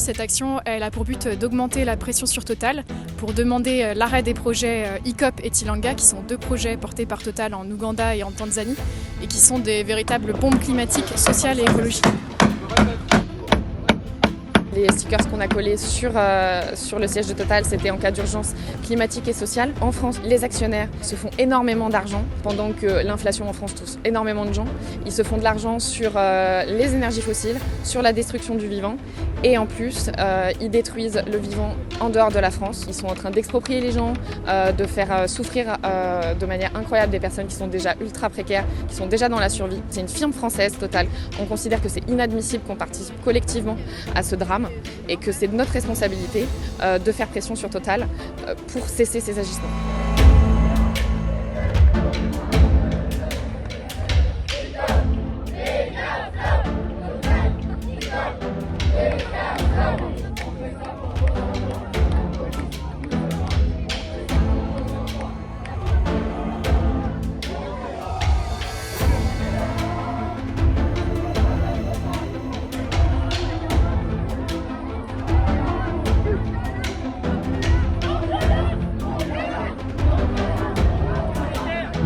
cette action elle a pour but d'augmenter la pression sur Total pour demander l'arrêt des projets ICOP et Tilanga, qui sont deux projets portés par Total en Ouganda et en Tanzanie et qui sont des véritables bombes climatiques, sociales et écologiques. Les stickers qu'on a collés sur le siège de Total, c'était en cas d'urgence climatique et sociale. En France, les actionnaires se font énormément d'argent pendant que l'inflation en France touche énormément de gens. Ils se font de l'argent sur les énergies fossiles, sur la destruction du vivant et en plus, ils détruisent le vivant en dehors de la France. Ils sont en train d'exproprier les gens, de faire souffrir de manière incroyable des personnes qui sont déjà ultra précaires, qui sont déjà dans la survie. C'est une firme française, Total. On considère que c'est inadmissible qu'on participe collectivement à ce drame et que c'est de notre responsabilité de faire pression sur Total pour cesser ces agissements.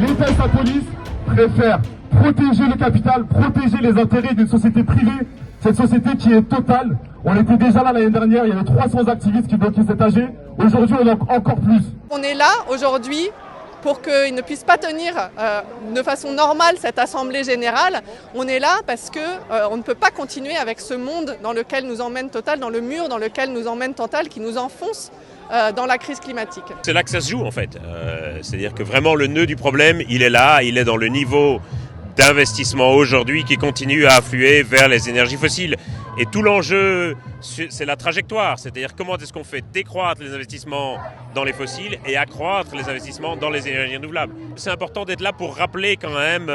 L'État et sa police préfèrent protéger le capital, protéger les intérêts d'une société privée, cette société qui est Total. On était déjà là l'année dernière, il y avait 300 activistes qui bloquaient cet AG. Aujourd'hui, on en a encore plus. On est là aujourd'hui pour qu'ils ne puissent pas tenir de façon normale cette assemblée générale. On est là parce qu'on ne peut pas continuer avec ce monde dans lequel nous emmène Total, dans le mur dans lequel nous emmène Total, qui nous enfonce dans la crise climatique. C'est là que ça se joue en fait. C'est-à-dire que vraiment le nœud du problème, il est là, il est dans le niveau d'investissement aujourd'hui qui continue à affluer vers les énergies fossiles. Et tout l'enjeu, c'est la trajectoire, c'est-à-dire comment est-ce qu'on fait décroître les investissements dans les fossiles et accroître les investissements dans les énergies renouvelables. C'est important d'être là pour rappeler quand même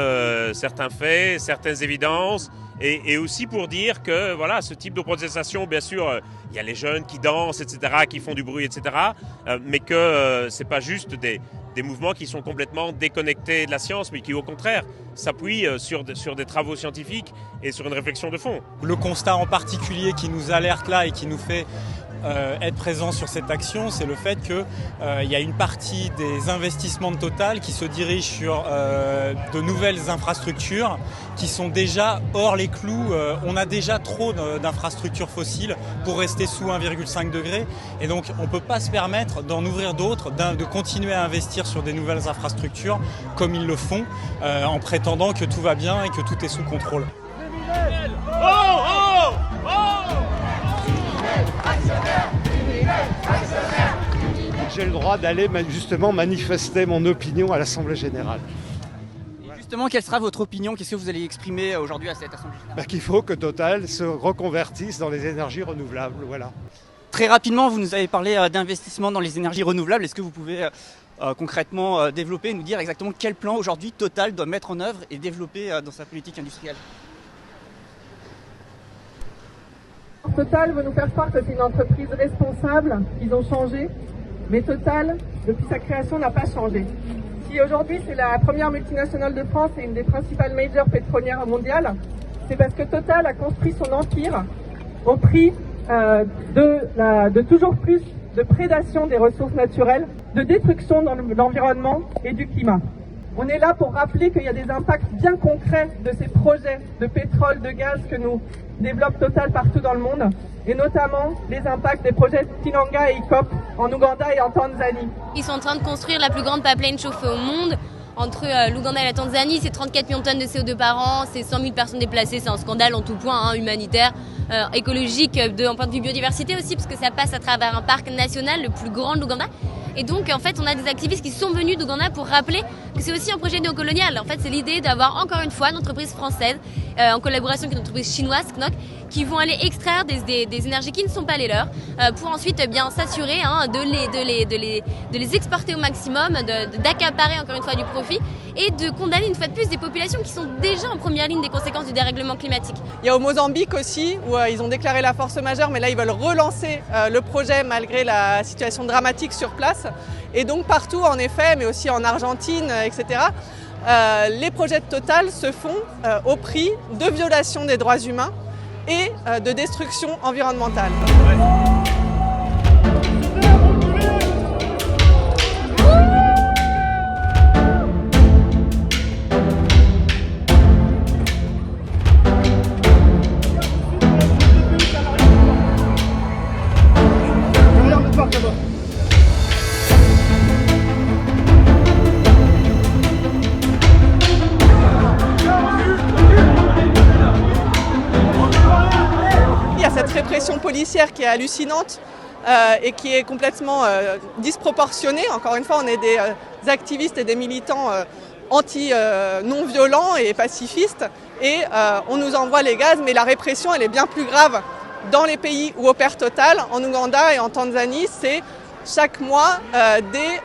certains faits, certaines évidences, et aussi pour dire que voilà, ce type de protestation, bien sûr, il y a les jeunes qui dansent, etc., qui font du bruit, etc., mais que c'est pas juste des mouvements qui sont complètement déconnectés de la science, mais qui au contraire s'appuient sur des travaux scientifiques et sur une réflexion de fond. Le constat en particulier qui nous alerte là et qui nous fait être présent sur cette action, c'est le fait qu'il y a une partie des investissements de Total qui se dirigent sur de nouvelles infrastructures qui sont déjà hors les clous. On a déjà trop d'infrastructures fossiles pour rester sous 1,5 degré et donc on ne peut pas se permettre d'en ouvrir d'autres, de continuer à investir sur des nouvelles infrastructures comme ils le font en prétendant que tout va bien et que tout est sous contrôle. J'ai le droit d'aller justement manifester mon opinion à l'Assemblée Générale. Et justement, quelle sera votre opinion? Qu'est-ce que vous allez exprimer aujourd'hui à cette Assemblée Générale? Qu'il faut que Total se reconvertisse dans les énergies renouvelables. Voilà. Très rapidement, vous nous avez parlé d'investissement dans les énergies renouvelables. Est-ce que vous pouvez concrètement développer, nous dire exactement quel plan aujourd'hui Total doit mettre en œuvre et développer dans sa politique industrielle? Total veut nous faire croire que c'est une entreprise responsable, qu'ils ont changé, mais Total, depuis sa création, n'a pas changé. Si aujourd'hui c'est la première multinationale de France et une des principales majors pétrolières mondiales, c'est parce que Total a construit son empire au prix de toujours plus de prédation des ressources naturelles, de destruction de l'environnement et du climat. On est là pour rappeler qu'il y a des impacts bien concrets de ces projets de pétrole, de gaz que nous développe Total partout dans le monde, et notamment les impacts des projets Tilanga et ICOP en Ouganda et en Tanzanie. Ils sont en train de construire la plus grande pipeline chauffée au monde. Entre l'Ouganda et la Tanzanie, c'est 34 millions de tonnes de CO2 par an, c'est 100 000 personnes déplacées, c'est un scandale en tout point, humanitaire, écologique, en point de vue biodiversité aussi, parce que ça passe à travers un parc national, le plus grand de l'Ouganda. Et donc, en fait, on a des activistes qui sont venus d'Ouganda pour rappeler que c'est aussi un projet néocolonial. En fait, c'est l'idée d'avoir encore une fois une entreprise française, en collaboration avec une entreprise chinoise, KNOC, qui vont aller extraire des énergies qui ne sont pas les leurs, pour ensuite bien s'assurer de les exporter au maximum, d'accaparer encore une fois du profit et de condamner une fois de plus des populations qui sont déjà en première ligne des conséquences du dérèglement climatique. Il y a au Mozambique aussi, où ils ont déclaré la force majeure, mais là ils veulent relancer le projet malgré la situation dramatique sur place. Et donc partout en effet, mais aussi en Argentine, etc., les projets de Total se font au prix de violations des droits humains et de destruction environnementale. Il y a cette répression policière qui est hallucinante et qui est complètement disproportionnée. Encore une fois, on est des activistes et des militants non-violents et pacifistes et on nous envoie les gaz, mais la répression elle est bien plus grave dans les pays où opère Total, en Ouganda et en Tanzanie. C'est chaque mois des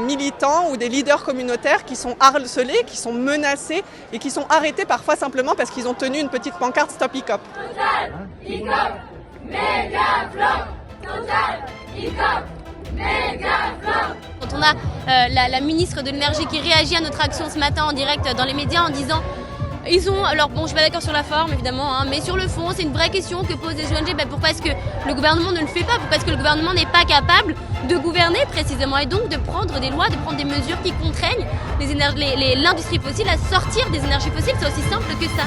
militants ou des leaders communautaires qui sont harcelés, qui sont menacés et qui sont arrêtés parfois simplement parce qu'ils ont tenu une petite pancarte Stop ICOP. Total, ICOP, méga flop. Total, ICOP, méga flop. Quand on a la ministre de l'énergie qui réagit à notre action ce matin en direct dans les médias en disant alors bon, je suis pas d'accord sur la forme évidemment, mais sur le fond, c'est une vraie question que posent les ONG. Pourquoi est-ce que le gouvernement ne le fait pas? Pourquoi est-ce que le gouvernement n'est pas capable de gouverner précisément et donc de prendre des lois, de prendre des mesures qui contraignent l'industrie fossile à sortir des énergies fossiles? C'est aussi simple que ça.